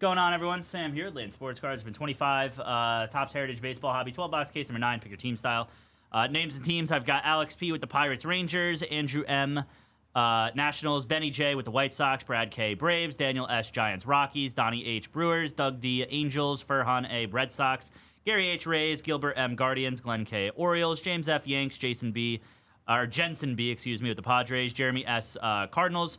going on, everyone? Sam here, LaytonSportsCards. It's been 25. Topps Heritage Baseball Hobby 12 box case number 9. Pick your team style. Names and teams. I've got Alex P with the Pirates Rangers, Andrew M Nationals, Benny J with the White Sox, Brad K Braves, Daniel S Giants Rockies, Donnie H Brewers, Doug D Angels, Furhan A Red Sox, Gary H Rays, Gilbert M Guardians, Glenn K Orioles, James F Yanks, Jensen B, with the Padres, Jeremy S Cardinals,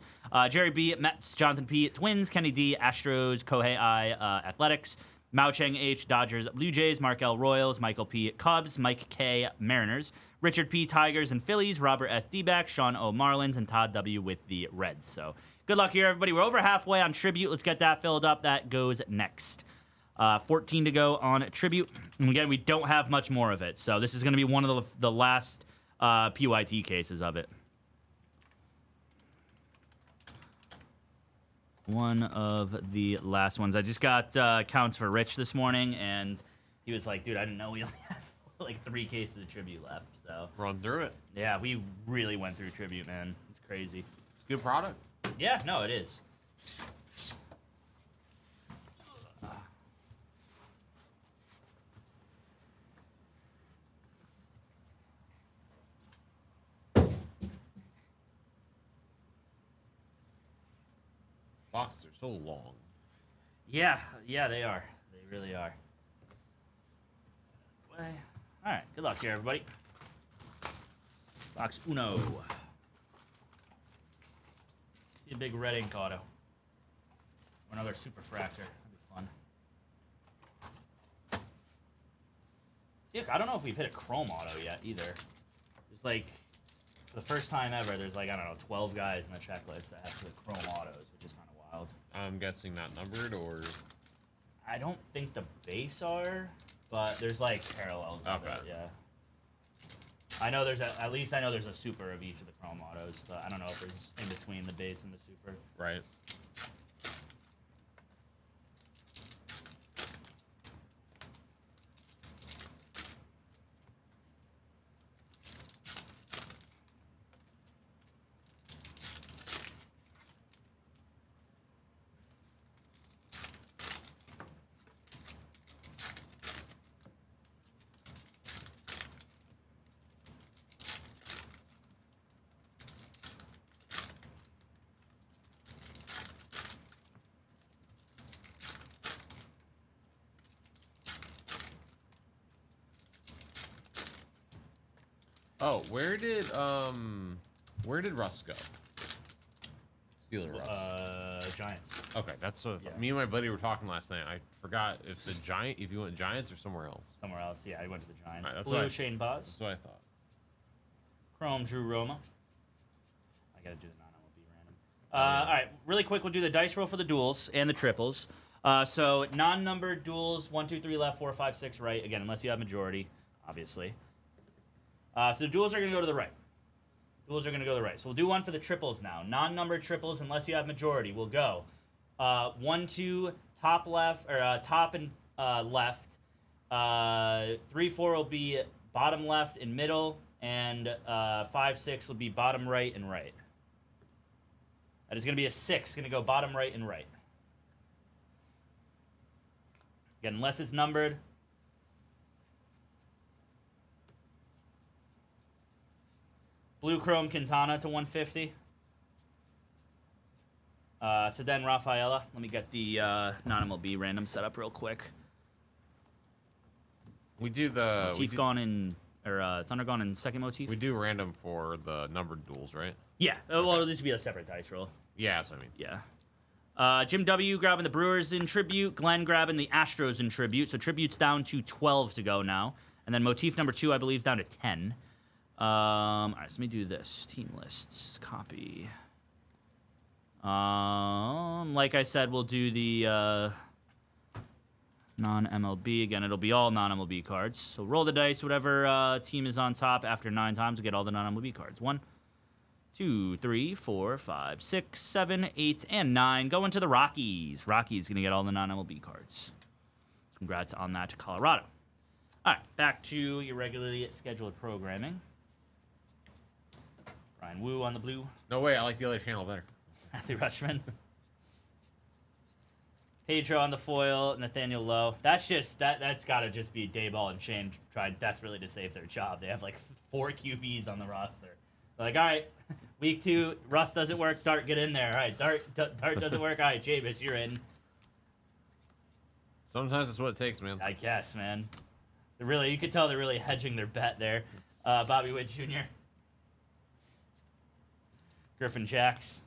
Jerry B Mets, Jonathan P Twins, Kenny D Astros, Kohei I Athletics, Mao Cheng H Dodgers Blue Jays, Mark L Royals, Michael P Cubs, Mike K Mariners, Richard P Tigers and Phillies, Robert S D-backs, Sean O Marlins, and Todd W with the Reds. So good luck here, everybody. We're over halfway on Tribute. Let's get that filled up. That goes next. 14 to go on Tribute. And again, we don't have much more of it, so this is going to be one of the last PYT cases of it. One of the last ones. I just got counts for Rich this morning, and he was like, dude, I didn't know we only have like 3 cases of Tribute left. So run through it. Yeah, we really went through Tribute, man. It's crazy. It's a good product. Yeah, no, it is. Boxes are so long. Yeah, they are. They really are. All right, good luck here, everybody. Box uno. See a big red ink auto. Or another super fractor. That'd be fun. See, I don't know if we've hit a chrome auto yet either. There's like, for the first time ever, there's like, I don't know, 12 guys in the checklist that have the chrome autos, which is kind of wild. I'm guessing not numbered, or? I don't think the base are, but there's like parallels of it, yeah. I know there's at least I know there's a super of each of the chrome autos, but I don't know if there's in between the base and the super. Right. Oh, where did Russ go? Steeler Russ. Giants. Okay, that's what me and my buddy were talking last night. I forgot if you went Giants or somewhere else. Somewhere else, yeah. I went to the Giants. Right, Blue, Shane Baz. That's what I thought. Chrome, Drew Roma. I gotta do the non-MLB random. All right, really quick, we'll do the dice roll for the duels and the triples. So non-numbered duels: 1, 2, 3 left, 4, 5, 6 right. Again, unless you have majority, obviously. So the duels are going to go to the right. So we'll do one for the triples now. Non-numbered triples, unless you have majority, will go 1, 2, top left, or top and left. 3, 4 will be bottom left and middle, and 5, 6 will be bottom right and right. That is going to be a 6, going to go bottom right and right. Again, unless it's numbered. Blue Chrome Quintana to 150. Ceden Rafaela. Let me get the non-MLB random set up real quick. We do the... Motif gone in... Or Thunder gone in second motif? We do random for the numbered duels, right? Yeah. Well, this would be a separate dice roll. Yeah, that's what I mean. Yeah. Jim W. grabbing the Brewers in tribute. Glenn grabbing the Astros in tribute. So tribute's down to 12 to go now. And then motif number 2, I believe, is down to 10. All right, so let me do this. Team lists, copy. Like I said, we'll do the non-MLB. Again, it'll be all non-MLB cards. So roll the dice. Whatever team is on top after 9 times, we'll get all the non-MLB cards. 1, 2, 3, 4, 5, 6, 7, 8, and 9. Going to the Rockies. Rockies going to get all the non-MLB cards. Congrats on that to Colorado. All right, back to your regularly scheduled programming. Ryan Wu on the blue. No way, I like the other channel better. Matthew Rushman. Pedro on the foil, Nathaniel Lowe. That's got to just be Dayball and Shane tried desperately to save their job. They have like 4 QBs on the roster. They're like, all right, week 2, Russ doesn't work. Dart, get in there. All right, Dart doesn't work. All right, Jameis, you're in. Sometimes it's what it takes, man. I guess, man. You could tell they're really hedging their bet there. Bobby Witt Jr. Griffin Jacks.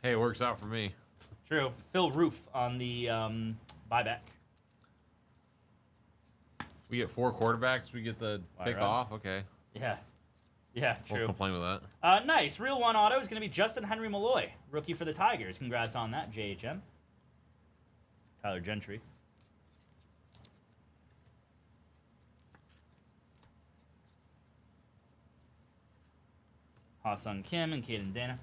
Hey, it works out for me. True. Phil Roof on the buyback. We get 4 quarterbacks. We get the pick off. Okay. Yeah. Yeah, true. Won't complain with that. Nice. Real one auto is going to be Justin Henry Malloy, rookie for the Tigers. Congrats on that, JHM. Tyler Gentry. Ha-Sung Kim and Caden Dana.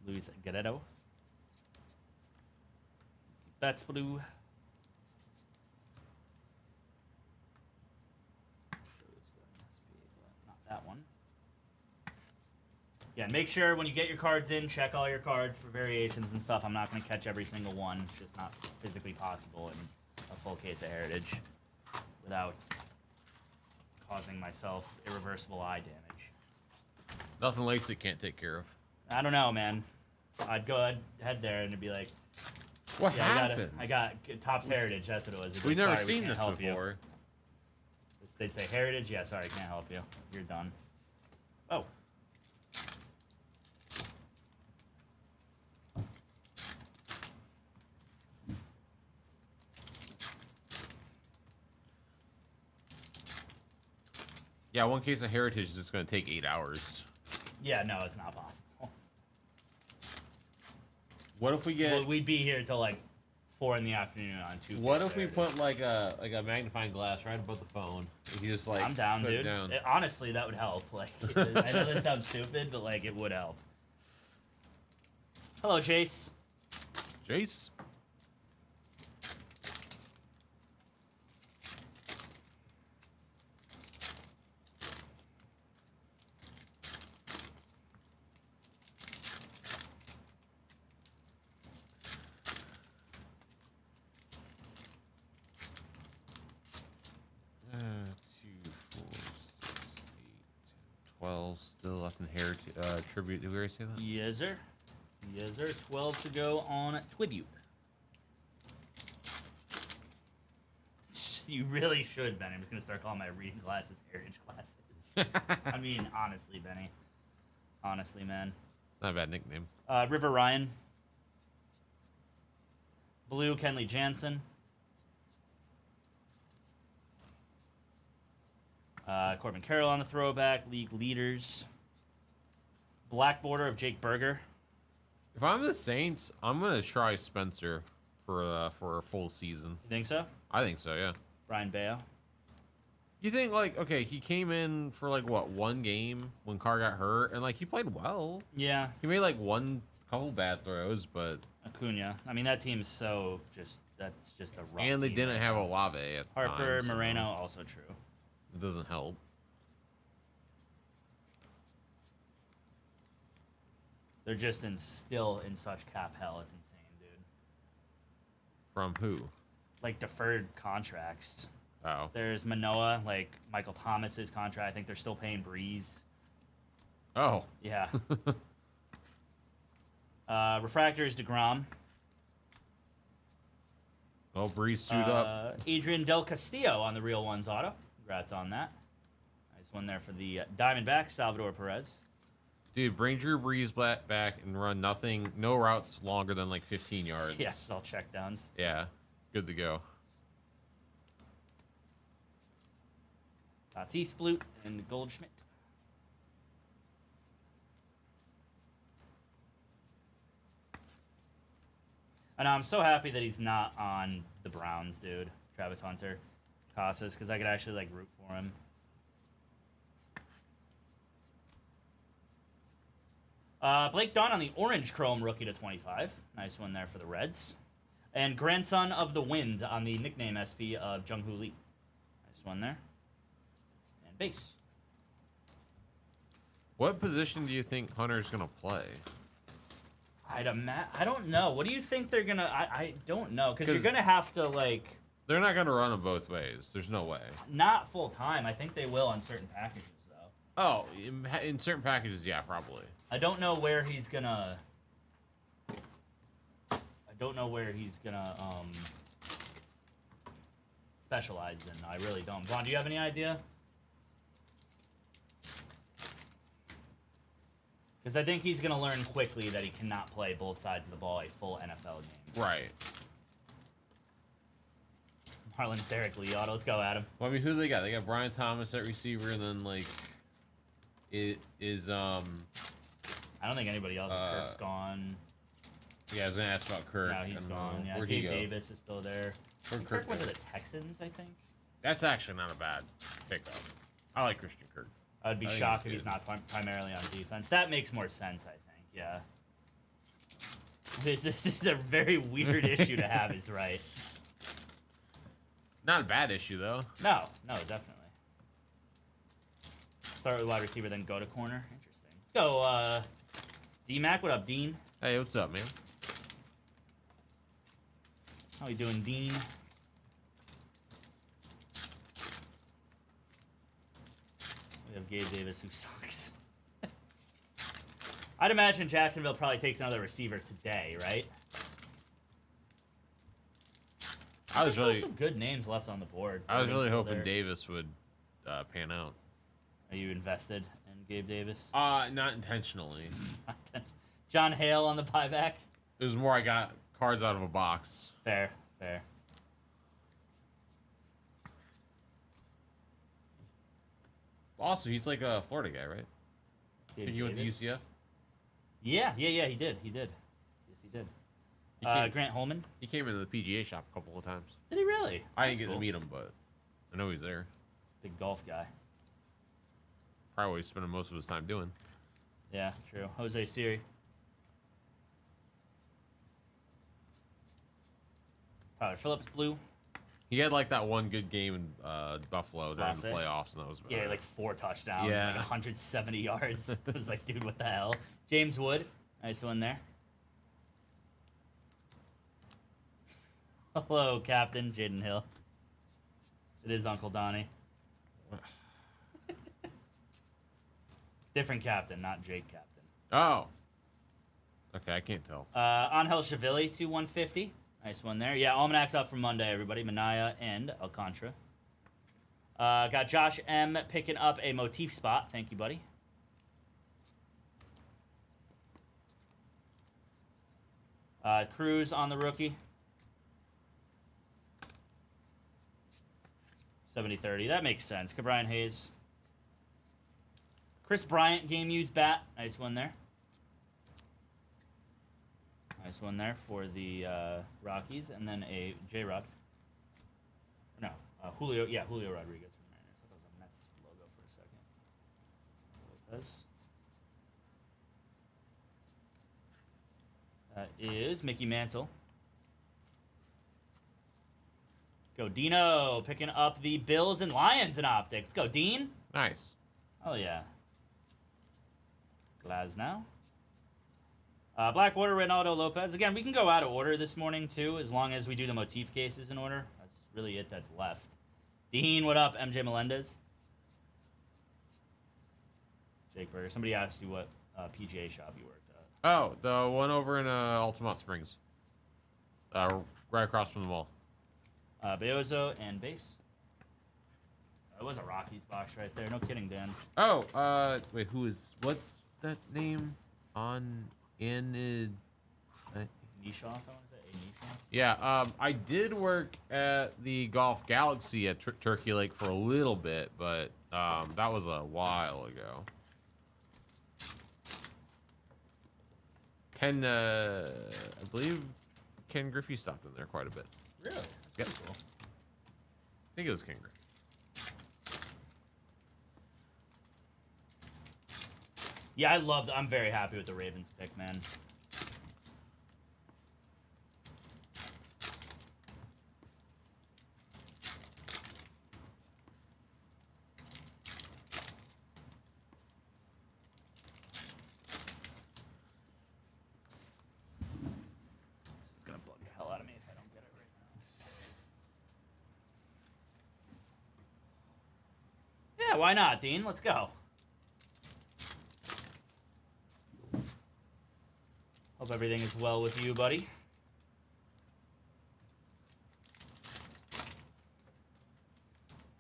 Luis Guerrero. That's blue. Not that one. Yeah, make sure when you get your cards in, check all your cards for variations and stuff. I'm not going to catch every single one. It's just not physically possible in a full case of Heritage without causing myself irreversible eye damage. Nothing LASIK can't take care of. I don't know, man. I'd go ahead there and it'd be like, what happened? I got Topps Heritage. That's what it was. We've never seen this before. They'd say Heritage. Yeah, sorry, can't help you. You're done. Oh. Yeah, one case of Heritage is just going to take 8 hours. Yeah, no, it's not possible. What if we get? Well, we'd be here till like 4 in the afternoon on Tuesday. What if we put like a magnifying glass right above the phone? If you just like I'm down, put dude. It down. Honestly, that would help. Like, I know that sounds stupid, but like it would help. Hello, Chase. Jace. Still left in Heritage tribute. Did we already say that? Yes, sir. Yes, sir. 12 to go on Tribute. You really should, Benny. I'm just going to start calling my reading glasses Heritage glasses. I mean, honestly, Benny. Honestly, man. Not a bad nickname. River Ryan. Blue, Kenley Jansen. Corbin Carroll on the throwback. League leaders. Black border of Jake Berger. If I'm the Saints, I'm gonna try Spencer for a full season. You think so? I think so, yeah. Brian Bayo. You think like okay, he came in for like what 1 game when Carr got hurt, and like he played well. Yeah. He made like couple bad throws, but Acuna. I mean that team's so that's just a rough. And they team didn't right have now. Olave at the Harper, time, so Moreno, also true. It doesn't help. They're just still in such cap hell. It's insane, dude. From who? Like deferred contracts. Oh. There's Manoa, like Michael Thomas's contract. I think they're still paying Breeze. Oh. Yeah. Refractors DeGrom. Oh, Breeze suit up. Adrian Del Castillo on the Real Ones auto. Congrats on that. Nice one there for the Diamondbacks, Salvador Perez. Dude, bring Drew Brees back and run no routes longer than like 15 yards. Yeah, it's all checkdowns. Yeah, good to go. Tatis Blute and Goldschmidt. And I'm so happy that he's not on the Browns, dude. Travis Hunter, Casas, because I could actually like root for him. Blake Dunn on the orange chrome rookie to 25. Nice one there for the Reds. And grandson of the wind on the nickname SP of Jung Hoo Lee. Nice one there. And Base. What position do you think Hunter's gonna play? I don't know. What do you think they're gonna? I don't know because you're gonna have to like. They're not gonna run them both ways. There's no way. Not full time. I think they will on certain packages though. Oh, in certain packages, yeah, probably. I don't know where he's gonna. Specialize in. I really don't. Vaughn, do you have any idea? Because I think he's going to learn quickly that he cannot play both sides of the ball a full NFL game. Right. Marlon's Derek Lee auto. Let's go, Adam. Well, I mean, who they got? They got Brian Thomas at receiver, and then like, it is I don't think anybody else. Kirk's gone. Yeah, I was gonna ask about Kirk. No, he's gone. Yeah, Where'd he Gabe go? Davis is still there. Kirk was at the Texans, I think. That's actually not a bad pickup. I like Christian Kirk. I would be shocked if he's not primarily on defense. That makes more sense, I think. Yeah. This is a very weird issue to have. Is right. Not a bad issue though. No, definitely. Start with wide receiver, then go to corner. Interesting. Let's go. D-Mac, what up, Dean? Hey, what's up, man? How we doing, Dean? We have Gabe Davis, who sucks. I'd imagine Jacksonville probably takes another receiver today, right? There's still some good names left on the board. I was really hoping Davis would pan out. Are you invested in Gabe Davis? Not intentionally. John Hale on the buyback? It was more I got cards out of a box. Fair. Also, he's like a Florida guy, right? Gabe Did you went to Davis? UCF? Yeah, he did. Yes, he did. Grant Holman? He came into the PGA shop a couple of times. Did he really? I didn't get to meet him, but I know he's there. Big golf guy. Probably what he's spending most of his time doing. Yeah, true. Jose Siri. Tyler Phillips, blue. He had like that one good game in Buffalo during the playoffs, and that was about Yeah, it. like 4 touchdowns, Yeah. like 170 yards. It was like, dude, what the hell? James Wood, nice one there. Hello, Captain Jaden Hill. It is Uncle Donnie. Different captain, not Jake Captain. Oh. Okay, I can't tell. Angel Shavili, 2/150. Nice one there. Yeah, Almanac's up for Monday, everybody. Manaya and Alcantara. Got Josh M picking up a motif spot. Thank you, buddy. Cruz on the rookie. 70-30. That makes sense. Cabrian Hayes. Chris Bryant, game used bat. Nice one there. Nice one there for the Rockies. And then a J-Rod. No, Julio. Yeah, Julio Rodriguez from Mariners. I thought that was a Mets logo for a second. Lopez. That is Mickey Mantle. Let's go, Dino. Picking up the Bills and Lions in optics. Let's go, Dean. Nice. Oh, yeah. Glasnow. Blackwater, Ronaldo, Lopez. Again, we can go out of order this morning, too, as long as we do the motif cases in order. That's really it that's left. Dean, what up? MJ Melendez. Jake Berger. Somebody asked you what PGA shop you worked at. Oh, the one over in Altamont Springs. Right across from the mall. Beozo and base. That was a Rockies box right there. No kidding, Dan. Oh, wait, what's that name on in Nishoff, I want to say. Nishoff? Yeah, I did work at the Golf Galaxy at Turkey Lake for a little bit, but that was a while ago. I believe Ken Griffey stopped in there quite a bit. Really? Yep. That's cool. I think it was Ken Griffey. Yeah, I'm very happy with the Ravens pick, man. Yeah, why not, Dean? Let's go. Hope everything is well with you, buddy.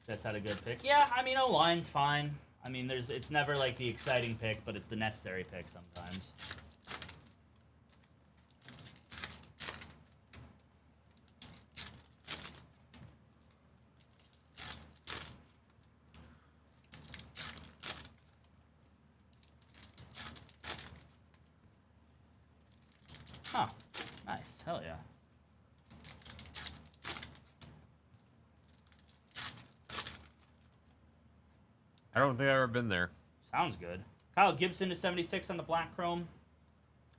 That's had a good pick. Yeah, I mean, O-line's fine. I mean, it's never like the exciting pick, but it's the necessary pick sometimes. Huh. Nice. Hell yeah. I don't think I've ever been there. Sounds good. Kyle Gibson to 76 on the black chrome.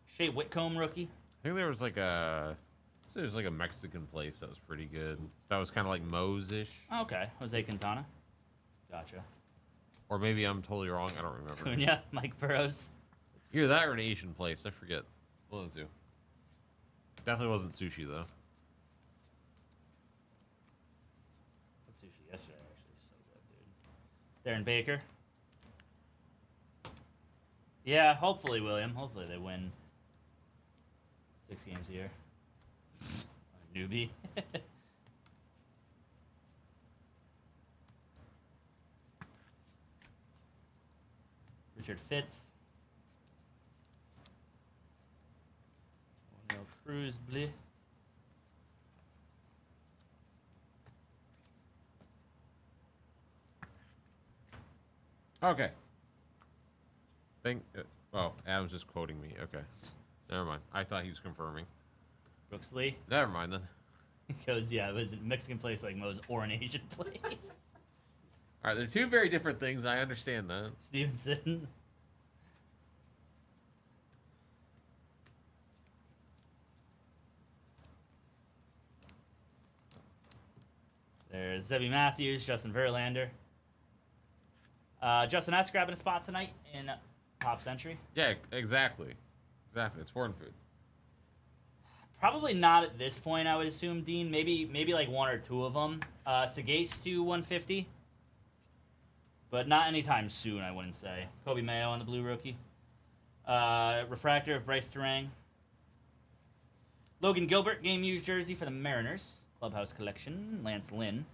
Shea Whitcomb rookie. I think there was like a Mexican place that was pretty good. That was kind of like Moe's-ish. Okay. Jose Quintana. Gotcha. Or maybe I'm totally wrong. I don't remember. Cunha. Mike Burrows. Either that or an Asian place. I forget. One of the two. Definitely wasn't sushi, though. That's sushi yesterday, actually. So good, dude. Darren Baker. Yeah, hopefully, William. Hopefully they win 6 games a year. Newbie. Richard Fitz. No Cruz Bleh. Okay. Oh, Adam's just quoting me. Okay. Never mind. I thought he was confirming. Brooks Lee. Never mind then. Because, yeah, it was a Mexican place like Moe's or an Asian place. All right, they're two very different things. I understand that. Stevenson. There's Zebby Matthews, Justin Verlander. Justin S. grabbing a spot tonight in Pop Century. Yeah, exactly. Exactly. It's foreign food. Probably not at this point, I would assume, Dean. Maybe like one or two of them. Sagase to 150. But not anytime soon, I wouldn't say. Kobe Mayo on the blue rookie. Refractor of Bryce Terang. Logan Gilbert, game used jersey for the Mariners. Clubhouse collection. Lance Lynn.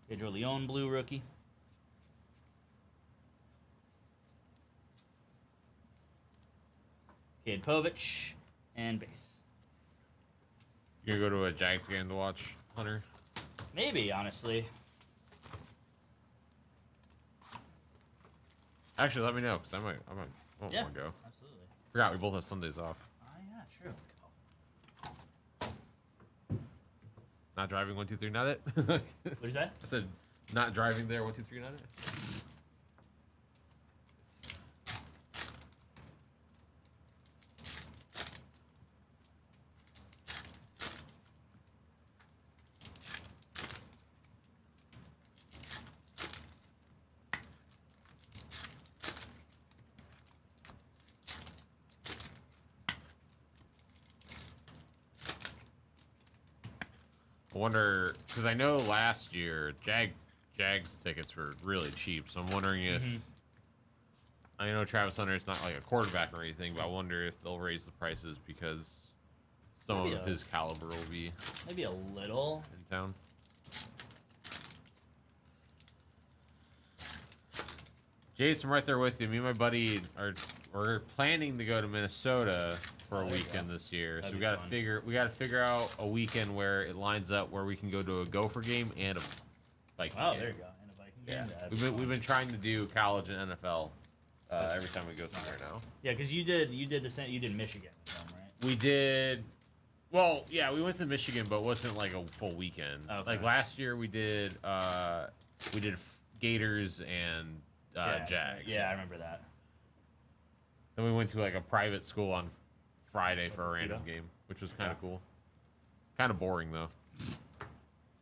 Pedro Leon, blue rookie. Cade Povich, and base. You gonna go to a Jags game to watch, Hunter? Maybe, honestly. Actually, let me know, because I might want to go. Absolutely. Forgot we both have Sundays off. Yeah, true. Let's go. Not driving 1, 2, 3, not it. What is that? I said not driving there 1, 2, 3, not it. I wonder, because I know last year Jags tickets were really cheap, so I'm wondering if I know Travis Hunter is not like a quarterback or anything, but I wonder if they'll raise the prices because someone of his caliber will be Maybe a little. in town. Jason, right there with you. Me and my buddy we're planning to go to Minnesota for a weekend this year. That'd So be we gotta figure out a weekend where it lines up where we can go to a Gopher game and a Viking game. There you go. And a Viking Yeah, game. we've been trying to do college and NFL every time we go somewhere now. Yeah, because you did the same. You did Michigan, right? We did. Well, yeah, we went to Michigan, but it wasn't like a full weekend. Okay. Like last year, we did Gators and Jags. Yeah, I remember that. Then we went to like a private school on Friday for a random Cheetah? game, which was kind of cool. Kind of boring though.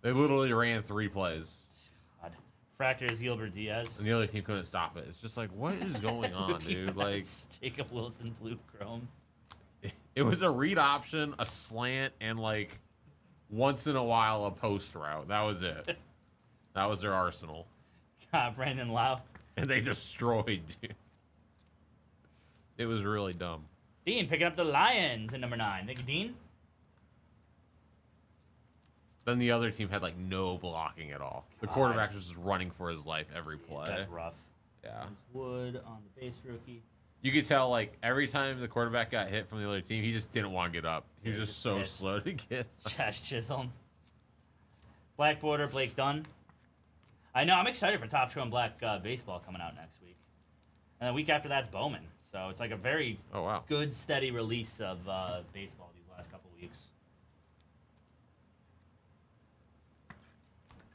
They literally ran 3 plays, God. Fractors Gilbert Diaz. and the other team couldn't stop it. It's just like, what is going on, dude? Like, Jacob Wilson, blue chrome. it was a read option, a slant, and like once in a while a post route. That was it. That was their arsenal. Brandon Lau. And they destroyed, dude. It was really dumb. Dean picking up the Lions in number 9. Thank you, Dean. Then the other team had like no blocking at all. The quarterback was just running for his life every play. That's rough. Yeah. Wood on the base rookie. You could tell like every time the quarterback got hit from the other team, he just didn't want to get up. He was just so pissed. slow to get up. Josh Chisholm. Black border, Blake Dunn. I know, I'm excited for Top Show and Black baseball coming out next week. And the week after that's Bowman. So it's like a very good, steady release of baseball these last couple weeks.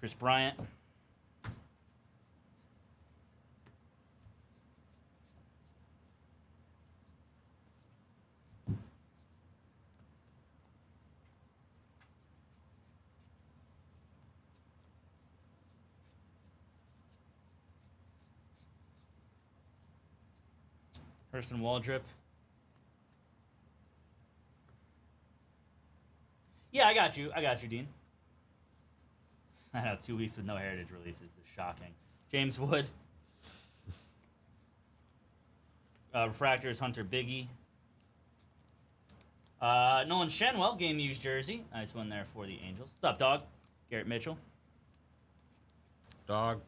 Chris Bryant. Person Waldrip. Yeah, I got you, Dean. I know, 2 weeks with no Heritage releases is shocking. James Wood. Refractors, Hunter Biggie. Nolan Shenwell, game used jersey. Nice one there for the Angels. What's up, dog? Garrett Mitchell. Dog.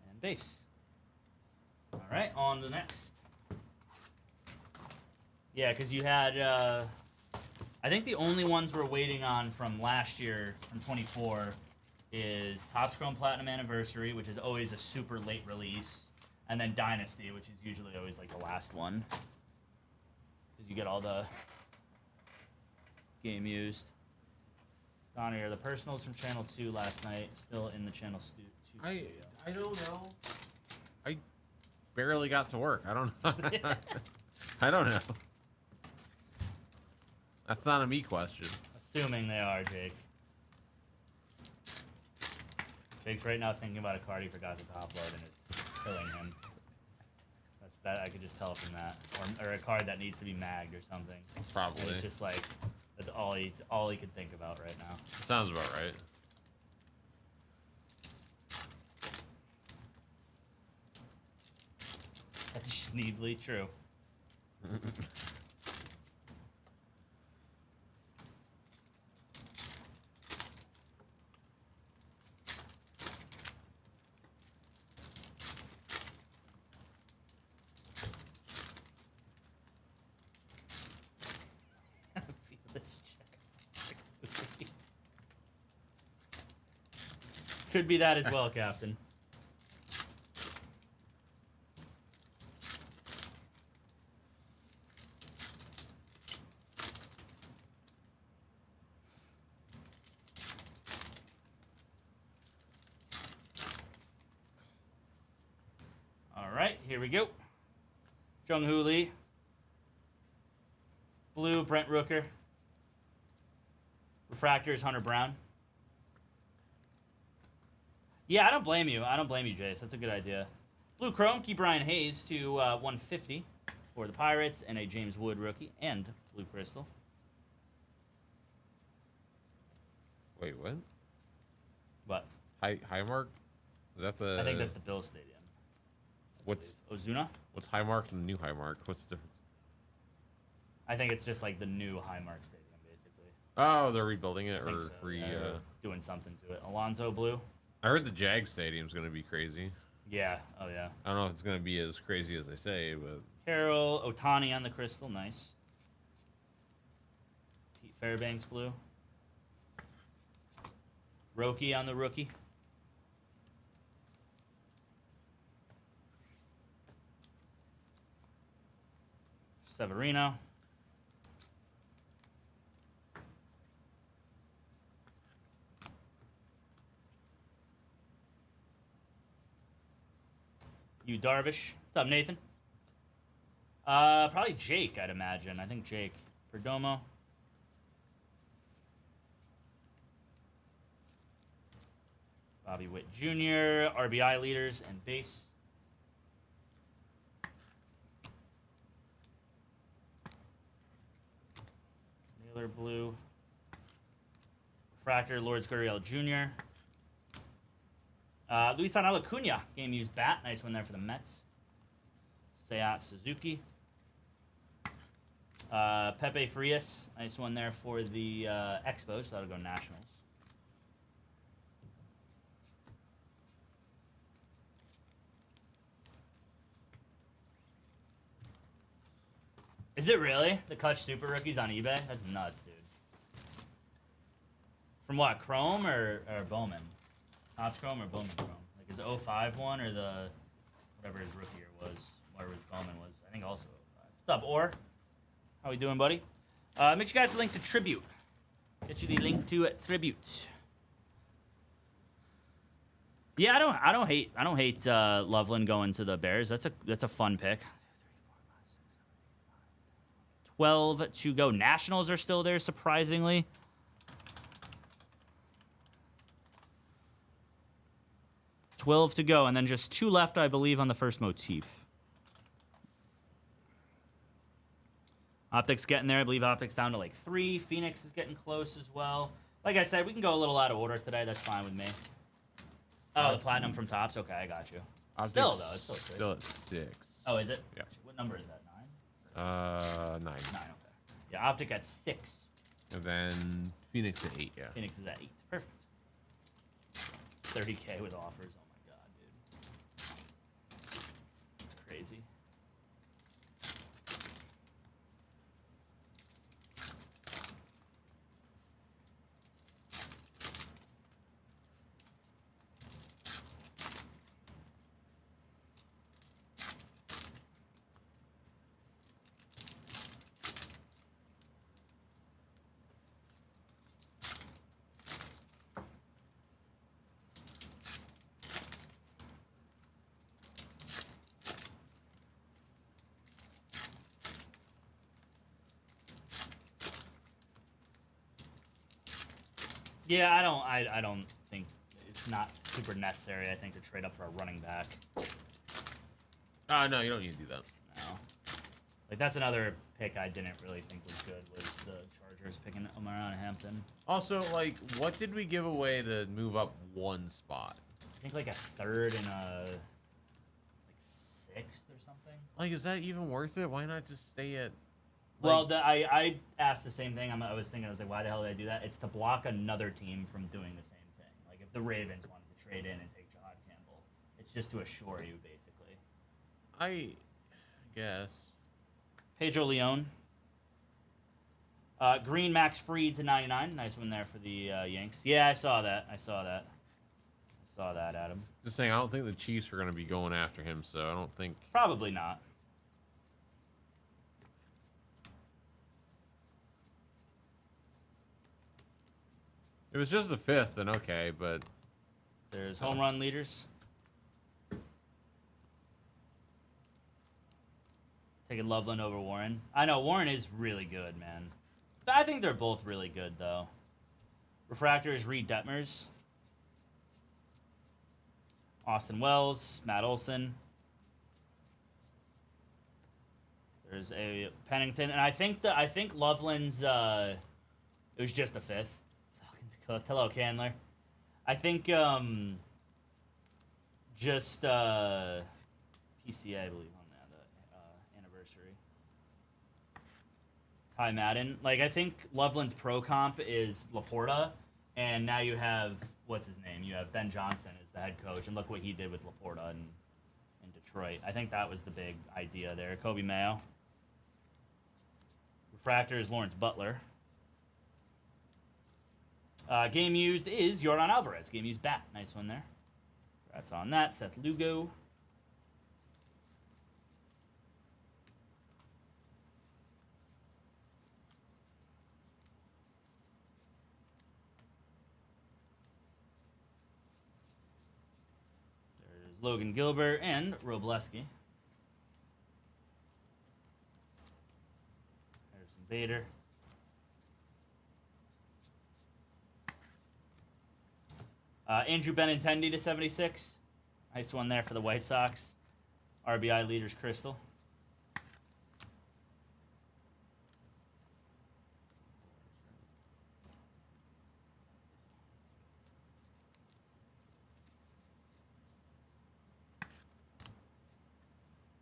And base. All right, on to the next. Yeah, because you had, I think the only ones we're waiting on from last year, from 24, is Topps Chrome Platinum Anniversary, which is always a super late release, and then Dynasty, which is usually always like the last one, because you get all the game used. Donnie, the personals from Channel 2 last night still in the Channel 2 studio? I don't know. I barely got to work. I don't know. I don't know. That's not a me question. Assuming they are, Jake. Jake's right now thinking about a card he forgot to top load, and it's killing him. That's that. I could just tell from that, or a card that needs to be magged or something. Probably. And it's just like that's all he could think about right now. Sounds about right. That's needly true. Could be that as well, Captain. All right, here we go. Jung-Hoo Lee. Blue, Brent Rooker. Refractors, Hunter Brown. Yeah, I don't blame you. I don't blame you, Jace. That's a good idea. Blue Chrome, keep Brian Hayes to 150 for the Pirates, and a James Wood rookie, and Blue Crystal. Wait, what? What? Highmark? Is that the? I think that's the Bills Stadium. What's Ozuna? What's Highmark and the new Highmark? What's the difference? I think it's just like the new Highmark Stadium, basically. Oh, they're rebuilding it or So. Doing something to it. Alonzo Blue. I heard the Jag Stadium's gonna be crazy. Yeah. Oh yeah. I don't know if it's gonna be as crazy as they say, but Carroll, Otani on the Crystal, nice. Pete Fairbanks Blue. Roki on the rookie. Severino. Yu Darvish. What's up, Nathan? Probably Jake, I'd imagine. I think Jake. Perdomo. Bobby Witt Jr., RBI leaders, and base. blue. Refractor, Lourdes Gurriel Jr. Luis Acuna, game used bat. Nice one there for the Mets. Seiya Suzuki. Pepe Frias. Nice one there for the Expos. So that'll go Nationals. Is it really? The Kutch Super Rookies on eBay? That's nuts, dude. From what, Chrome or Bowman? Topps Chrome or Bowman Chrome? Like his 05 one or the whatever his rookie year was, whatever his Bowman was. I think also 05. What's up, Orr? How we doing, buddy? Make sure you guys link to Tribute. Get you the link to Tribute. Yeah, I don't hate Loveland going to the Bears. That's a fun pick. 12 to go. Nationals are still there, surprisingly. $12 to go, and then just 2 left, I believe, on the first motif. Optics getting there. I believe Optics down to like 3. Phoenix is getting close as well. Like I said, we can go a little out of order today. That's fine with me. Oh, the platinum from Topps. Okay, I got you. Optics Still, though. It's still at 6. Oh, is it? Yeah. What number is that? 9? 9. 9, okay. Yeah, Optic at 6. And then Phoenix at 8, yeah. Phoenix is at 8. Perfect. 30K with offers. Oh my god, dude. That's crazy. Yeah, I don't think it's not super necessary. I think to trade up for a running back. No, you don't need to do that. No, like that's another pick I didn't really think was good. Was the Chargers picking Omarion Hampton? Also, like, what did we give away to move up 1 spot? I think like a 3rd and a like 6th or something. Like, is that even worth it? Why not just stay at? Well, I asked the same thing. I was like, why the hell did I do that? It's to block another team from doing the same thing. Like, if the Ravens wanted to trade in and take Jahad Campbell, it's just to assure you, basically. I guess. Pedro Leon. Green Max Fried to 99. Nice one there for the Yanks. Yeah, I saw that. I saw that, Adam. Just saying, I don't think the Chiefs are going to be going after him, so I don't think. Probably not. If it was just the 5th, then okay, but. There's home run leaders. Taking Loveland over Warren. I know, Warren is really good, man. I think they're both really good, though. Refractor is Reed Detmers. Austin Wells, Matt Olson. There's a Pennington, and I think Loveland's it was just a 5th. Fucking cooked. Hello, Candler. I think just PCA, I believe, on the anniversary. Ty Madden. Like, I think Loveland's pro comp is Laporta, and now you have what's his name? You have Ben Johnson as the head coach, and look what he did with Laporta in Detroit. I think that was the big idea there. Kobe Mayo. Refractor is Lawrence Butler. Game used is Yordan Alvarez. Game used bat. Nice one there. That's on that. Seth Lugo. There's Logan Gilbert and Robleski. Harrison Bader. Andrew Benintendi to 76. Nice one there for the White Sox. RBI leaders Crystal.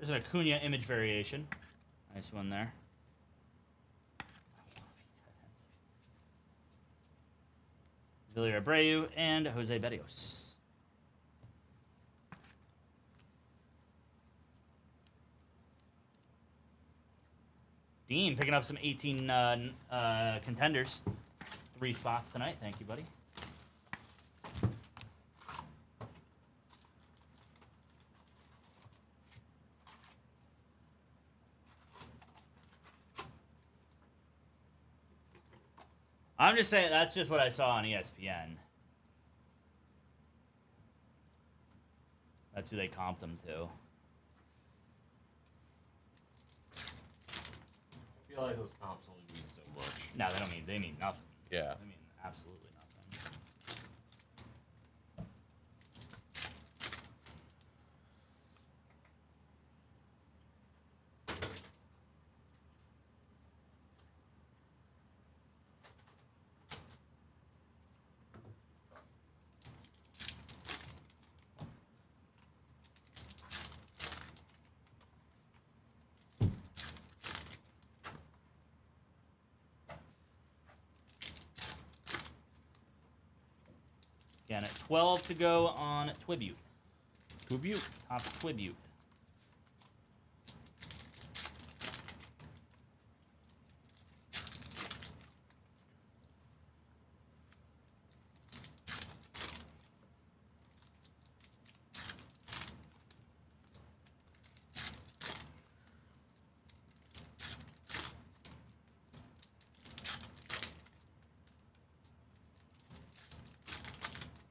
There's an Acuna image variation. Nice one there. Villar Abreu and Jose Berrios. Dean picking up some 18 contenders. 3 spots tonight. Thank you, buddy. I'm just saying, that's just what I saw on ESPN. That's who they comped him to. I feel like those comps only mean so much. No, they mean nothing. Yeah. They mean absolutely nothing. Again, at 12 to go on Twibute. Twibute. Top Twibute.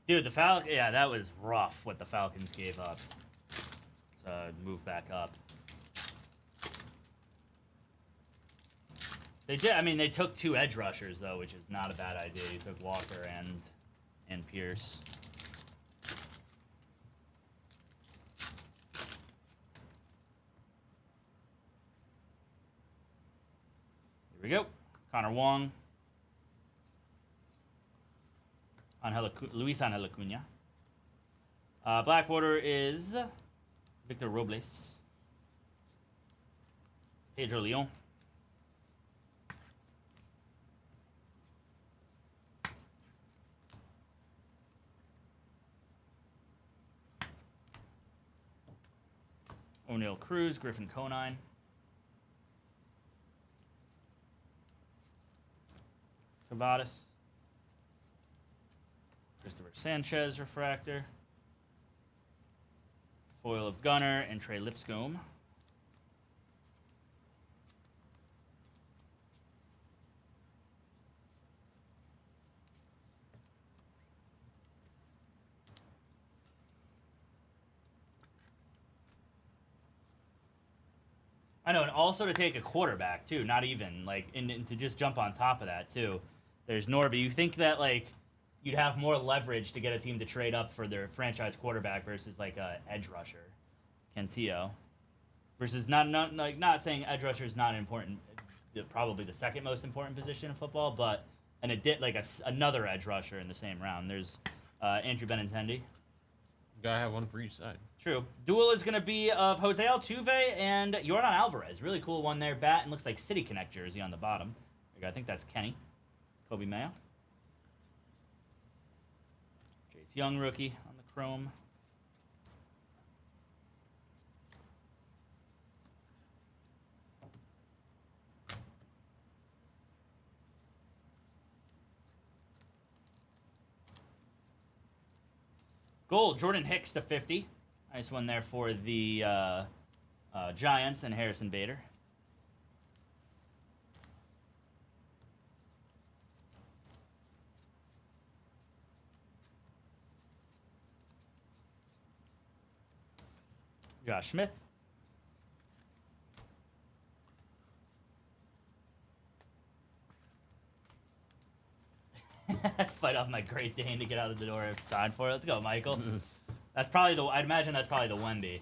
Dude, yeah, that was rough what the Falcons gave up to move back up. They did. I mean, they took 2 edge rushers though, which is not a bad idea. You took Walker and Pierce. Here we go. Connor Wong. Luis Angel Acuna. Black border is Victor Robles. Pedro Leon. O'Neal Cruz, Griffin Conine. Cavadas. Christopher Sanchez, refractor. Foil of Gunner and Trey Lipscomb. I know, and also to take a quarterback too, not even like, and to just jump on top of that too. There's Norby. You think that like you'd have more leverage to get a team to trade up for their franchise quarterback versus like a edge rusher, Cantillo, versus not saying edge rusher is not important, probably the second most important position in football, but another edge rusher in the same round. There's Andrew Benintendi. Gotta have one for each side. True. Duel is going to be of Jose Altuve and Yordan Alvarez. Really cool one there. Bat and looks like City Connect jersey on the bottom. I think that's Kenny. Kobe Mayo. Chase Young rookie on the chrome. Gold, Jordan Hicks to 50. Nice one there for the Giants and Harrison Bader. Josh Smith. Fight off my Great Dane to get out of the door if it's time for it. Let's go, Michael. That's probably I'd imagine that's probably the Wemby.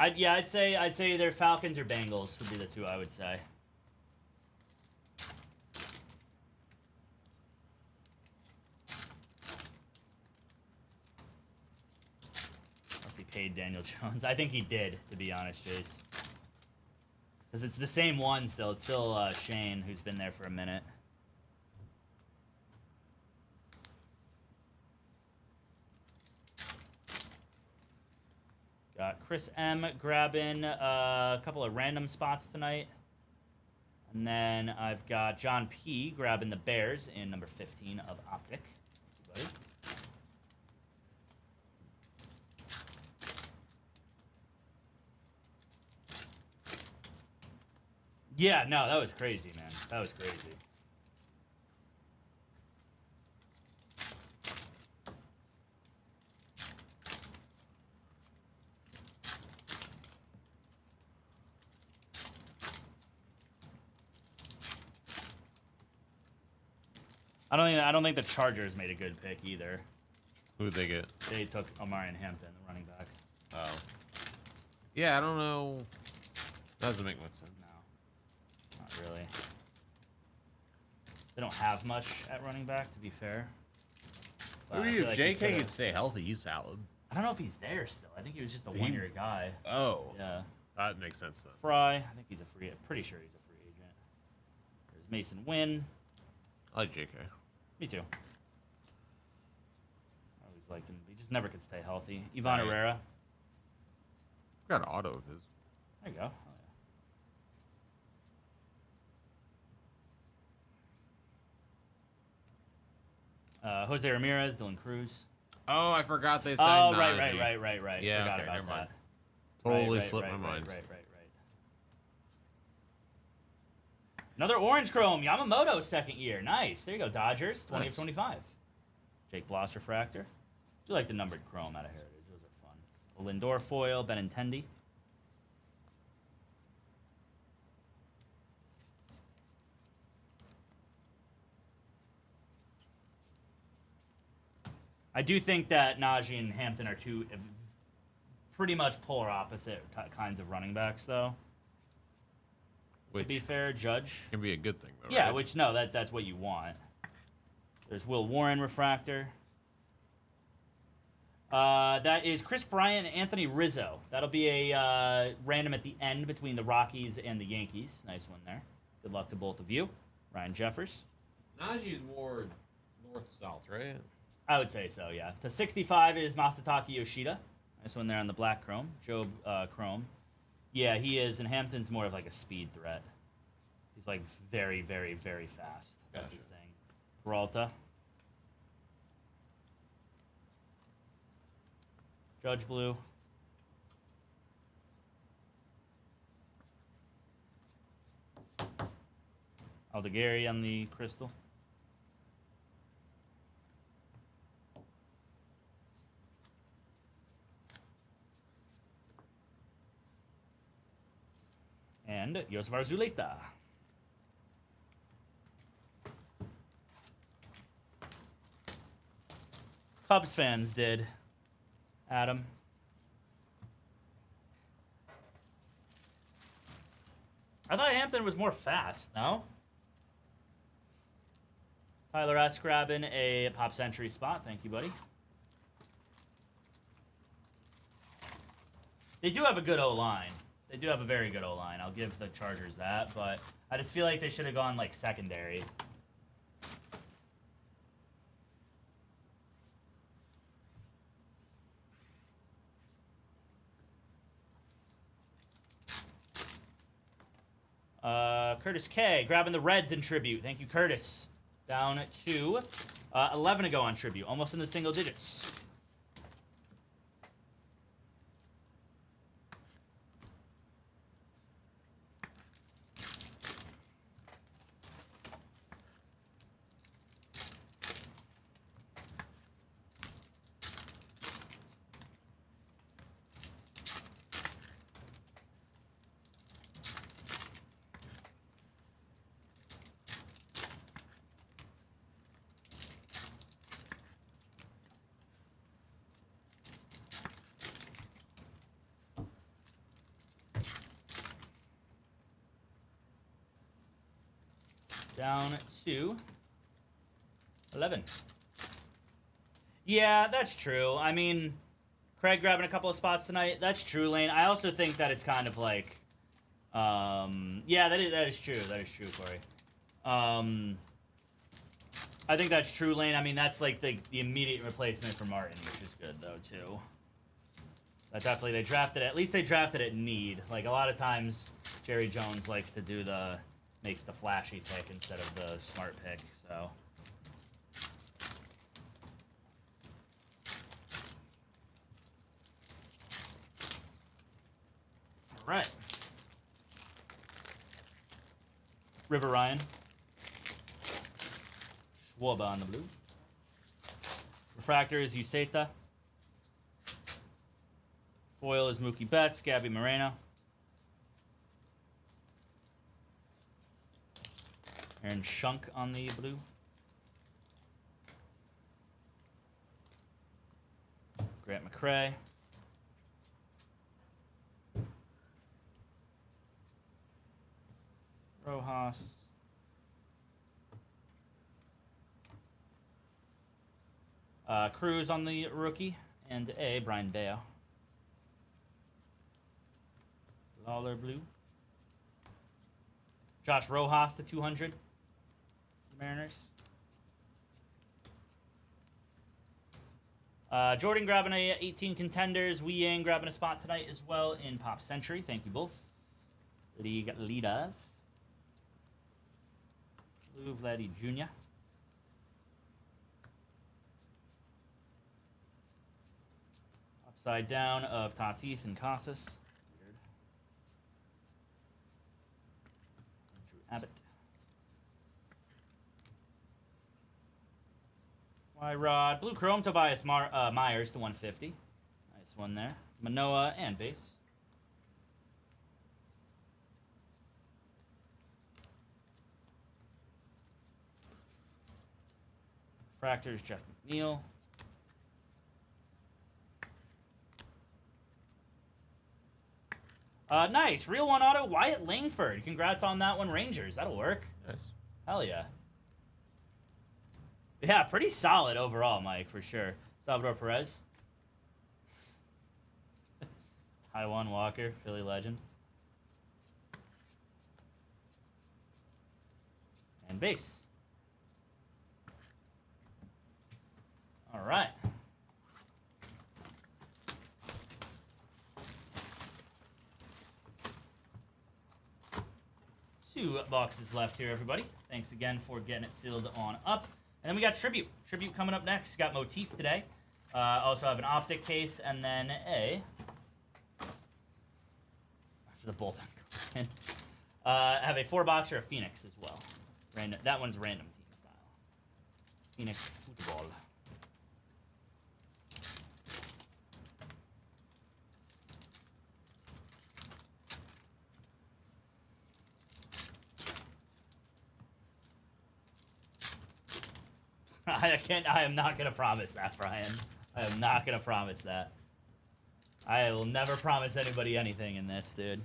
I'd say either Falcons or Bengals would be the two I would say. Unless he paid Daniel Jones. I think he did, to be honest, Jace. Because it's the same one still. It's still Shane, who's been there for a minute. Got Chris M grabbing a couple of random spots tonight. And then I've got John P grabbing the Bears in number 15 of Optic. Buddy. Yeah, no, that was crazy, man. That was crazy. I don't think the Chargers made a good pick either. Who'd they get? They took Omarion Hampton, the running back. Oh. Yeah, I don't know. That doesn't make much sense. No. Not really. They don't have much at running back, to be fair. But if like JK could stay healthy, he's solid. I don't know if he's there still. I think he was just a one-year guy. Oh. Yeah. That makes sense, then. Fry. I think he's a free... Pretty sure he's a free agent. There's Mason Wynn. I like JK. Me too. I always liked him. He just never could stay healthy. Ivan Herrera. Got an auto of his. There you go. Oh, yeah. Jose Ramirez, Dylan Cruz. Oh, I forgot they signed Najee. Right. Yeah, Forgot okay, about never mind. that. Totally slipped my mind. Right. Another orange chrome. Yamamoto, second year. Nice. There you go, Dodgers. 20 of 25. Jake Bloss refractor. Do like the numbered chrome out of Heritage. Those are fun. A Lindor foil, Benintendi. I do think that Najee and Hampton are two pretty much polar opposite kinds of running backs, though. Which to be fair, Judge can be a good thing, though. Yeah, right? which no, that's what you want. There's Will Warren refractor. That is Chris Bryant and Anthony Rizzo. That'll be a random at the end between the Rockies and the Yankees. Nice one there. Good luck to both of you. Ryan Jeffers. Najee's more north-south, right? I would say so, yeah. The 65 is Masataka Yoshida. Nice one there on the black chrome. Joe Chrome. Yeah, he is, and Hampton's more of like a speed threat. He's like very, very, very fast. That's his thing. Peralta. Judge Blue. Aldegari on the crystal. And Yosvar Zuleta. Cubs fans did. Adam. I thought Hampton was more fast, no? Tyler S. grabbing a Pop Century spot. Thank you, buddy. They do have a good O-line. They do have a very good O-line. I'll give the Chargers that, but I just feel like they should have gone, like, secondary. Curtis K. grabbing the Reds in tribute. Thank you, Curtis. Down to 11 to go on tribute. Almost in the single digits. down to 11. Yeah, that's true. I mean, Craig grabbing a couple of spots tonight. That's true, Lane. I also think that it's kind of like, yeah, that is true. That is true, Corey. I think that's true, Lane. I mean, that's like the immediate replacement for Martin, which is good though too. That definitely they drafted. At least they drafted at need. Like a lot of times, Jerry Jones likes to do makes the flashy pick instead of the smart pick. So. All right. River Ryan. Schwaba on the blue. Refractor is Useta. Foil is Mookie Betts, Gabby Moreno. Aaron Shunk on the blue. Grant McCray. Rojas. Cruz on the rookie. And a Brian Bayo. Lawler blue. Josh Rojas to 200. Mariners. Jordan grabbing a 18 contenders. Wei Yang grabbing a spot tonight as well in Pop Century. Thank you both. League leaders. Blue Vladdy Jr. Upside down of Tatis and Casas. Weird. Andrew Abbott. Y-Rod. Blue Chrome Tobias Myers to 150. Nice one there. Manoa and base. Fractors Jeff McNeil. Nice. Real one auto, Wyatt Langford. Congrats on that one, Rangers. That'll work. Nice. Hell yeah. Yeah, pretty solid overall, Mike, for sure. Salvador Perez. Taiwan Walker, Philly legend. And base. All right. 2 boxes left here, everybody. Thanks again for getting it filled on up. And then we got Tribute. Tribute coming up next. Got Motif today. Also have an Optic case and then a... After the bullpen goes in. Have a 4-box or a Phoenix as well. Random. That one's random team style. Phoenix football. I am not gonna promise that, Brian. I am not gonna promise that. I will never promise anybody anything in this, dude.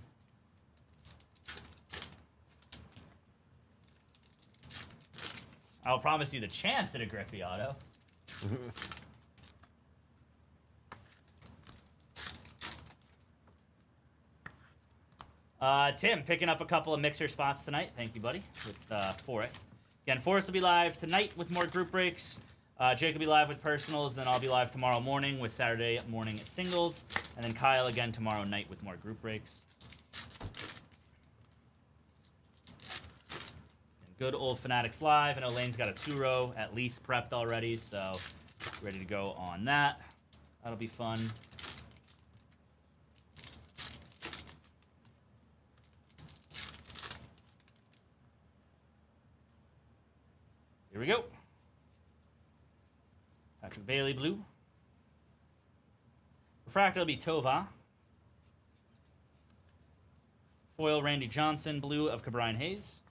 I'll promise you the chance at a Griffey auto. Tim, picking up a couple of mixer spots tonight. Thank you, buddy, with Forrest. Again, Forrest will be live tonight with more group breaks. Jake will be live with personals. Then I'll be live tomorrow morning with Saturday morning singles. And then Kyle again tomorrow night with more group breaks. And good old Fanatics Live. I know Lane's got a 2-row at least prepped already, so ready to go on that. That'll be fun. Here we go. Patrick Bailey, blue. Refractor will be Tova. Foil, Randy Johnson, blue of Cabrian Hayes.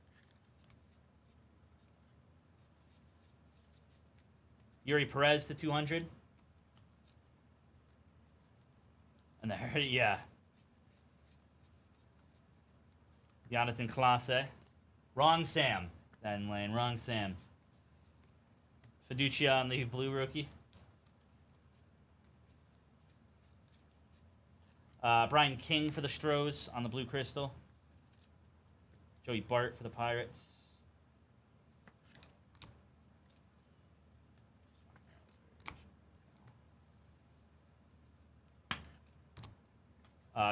Yuri Perez to 200. And there, yeah. Jonathan Clase. Wrong Sam. Then Lane. Wrong Sam. Fiducia on the blue rookie. Brian King for the Stros on the blue crystal. Joey Bart for the Pirates.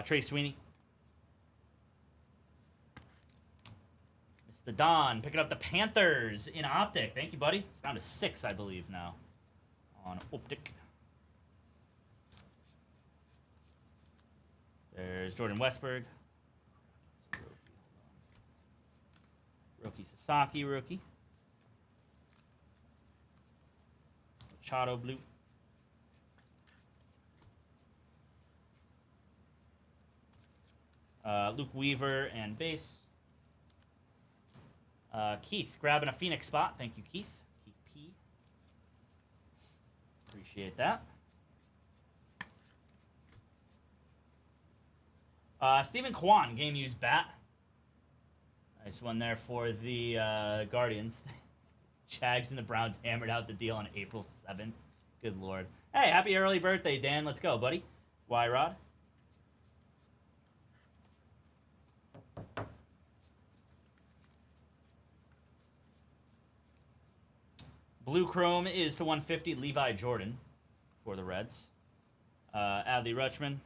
Trey Sweeney. Mr. Don picking up the Panthers in Optic. Thank you, buddy. It's down to 6, I believe, now on Optic. There's Jordan Westberg. Rookie Sasaki, rookie. Machado blue. Luke Weaver and base. Keith grabbing a Phoenix spot. Thank you, Keith. Keith P. Appreciate that. Stephen Kwan, game used bat. Nice one there for the Guardians. Jags and the Browns hammered out the deal on April 7th. Good Lord. Hey, happy early birthday, Dan. Let's go, buddy. Y-Rod. Blue Chrome is to 150, Levi Jordan for the Reds. Adley Rutschman.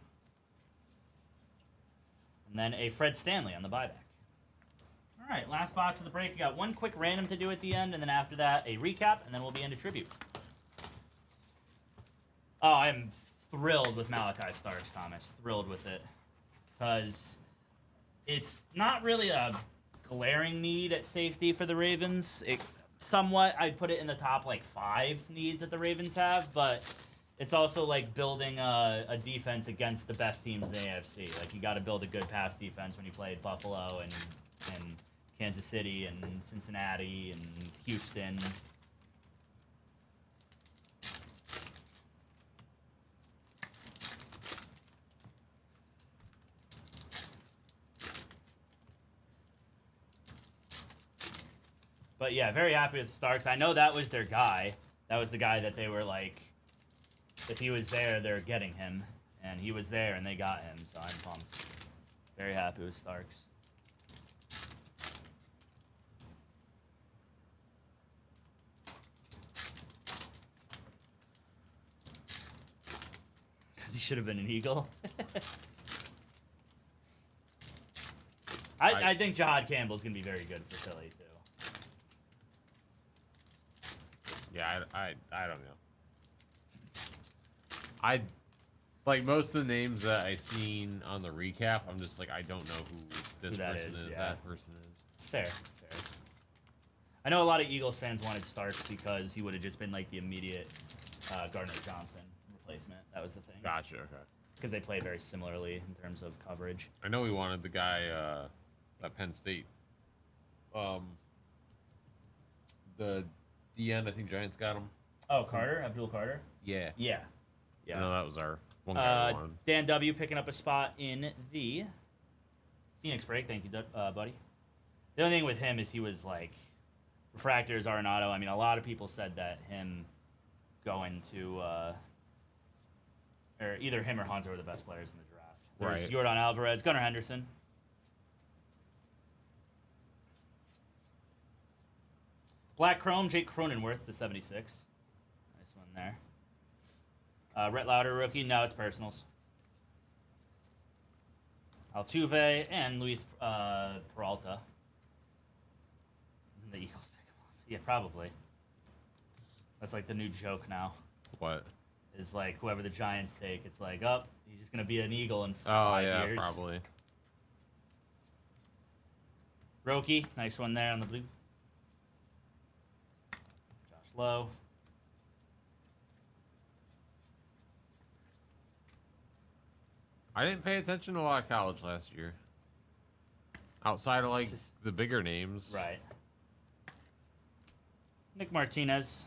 And then a Fred Stanley on the buyback. All right, last box of the break. We got one quick random to do at the end, and then after that, a recap, and then we'll be into tribute. Oh, I'm thrilled with Malachi Starks, Thomas. Thrilled with it. Because it's not really a glaring need at safety for the Ravens. Somewhat, I'd put it in the top, 5 needs that the Ravens have, but it's also like building a defense against the best teams in the AFC. Like, you got to build a good pass defense when you play Buffalo and Kansas City and Cincinnati and Houston. But yeah, very happy with Starks. I know that was their guy. That was the guy that they were like, if he was there, they're getting him. And he was there, and they got him, so I'm pumped. Very happy with Starks. Because he should have been an Eagle. I think Jahad Campbell's going to be very good for Philly, too. Yeah, I don't know. I like most of the names that I seen on the recap. I'm just like, I don't know who this person is. Yeah. That person is. Fair. I know a lot of Eagles fans wanted Starks because he would have just been like the immediate Gardner Johnson replacement. That was the thing. Gotcha. Okay. Because they play very similarly in terms of coverage. I know we wanted the guy at Penn State. The DN, I think Giants got him. Oh, Carter? Abdul Carter? Yeah. Yeah. I know that was our one guy we wanted. Dan W. picking up a spot in the Phoenix break. Thank you, buddy. The only thing with him is he was like, refractors, Arenado. I mean, a lot of people said that him going to, or either him or Hunter were the best players in the draft. There's Right. Jordan Alvarez, Gunnar Henderson. Black Chrome, Jake Cronenworth to 76. Nice one there. Rhett Lauder, rookie. No, it's personals. Altuve and Luis Peralta. The Eagles pick him up. Yeah, probably. That's like the new joke now. What? Is like whoever the Giants take, it's like, oh, he's just going to be an Eagle in 5 years. Oh, yeah, probably. Roki, nice one there on the blue. Josh Lowe. I didn't pay attention to a lot of college last year. Outside of, like, the bigger names. Right. Nick Martinez.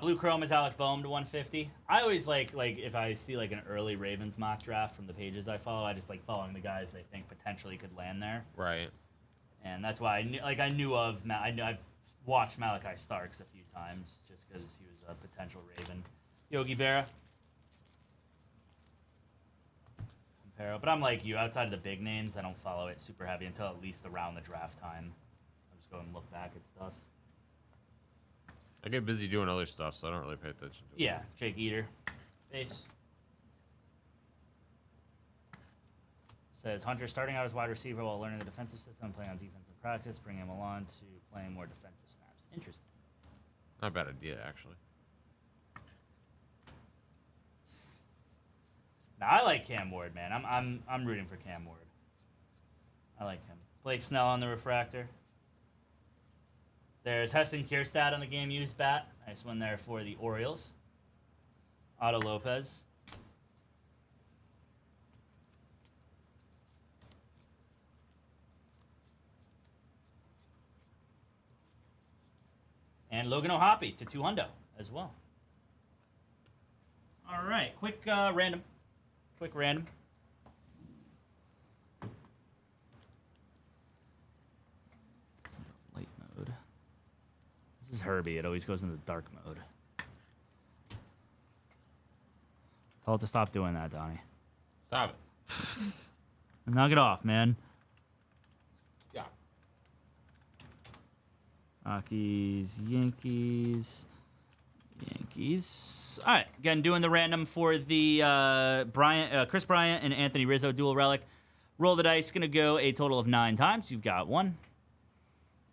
Blue Chrome is Alec Boehm to 150. I always like if I see like an early Ravens mock draft from the pages I follow, I just like following the guys I think potentially could land there. Right. And that's why I knew of I've watched Malachi Starks a few times just because he was a potential Raven. Yogi Berra. But I'm like you. Outside of the big names, I don't follow it super heavy until at least around the draft time. I'll just go and look back at stuff. I get busy doing other stuff, so I don't really pay attention to it. Yeah, Jake Eater. Base. Says Hunter starting out as wide receiver while learning the defensive system, playing on defense in practice, bringing him along to playing more defensive snaps. Interesting. Not a bad idea, actually. Now I like Cam Ward, man. I'm rooting for Cam Ward. I like him. Blake Snell on the refractor. There's Heston Kierstad on the game used bat. Nice one there for the Orioles. Otto Lopez. And Logan O'Hoppe to 200 as well. All right, quick random. Quick random. It's in the light mode. This is Herbie. It always goes into dark mode. Tell it to stop doing that, Donnie. Stop it. Knock it off, man. Yeah. Rockies, Yankees. All right, again, doing the random for the Chris Bryant and Anthony Rizzo dual relic. Roll the dice. Going to go a total of 9 times. You've got 1,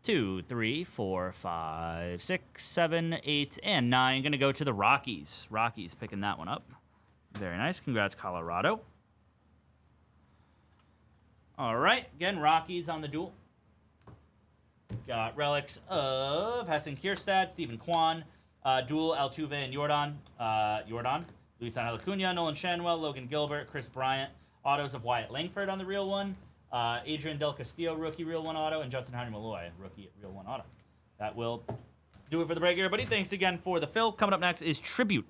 2, 3, 4, 5, 6, 7, 8, and 9. Going to go to the Rockies. Rockies picking that one up. Very nice. Congrats, Colorado. All right, again, Rockies on the duel. Got relics of Heston Kierstad, Stephen Kwan. Dual Altuve and Jordan. Luis Angel Acuna, Nolan Shanwell, Logan Gilbert, Chris Bryant. Autos of Wyatt Langford on the real one. Adrian Del Castillo, rookie real one auto. And Justin Henry Malloy, rookie real one auto. That will do it for the break, everybody. Thanks again for the fill. Coming up next is Tribute.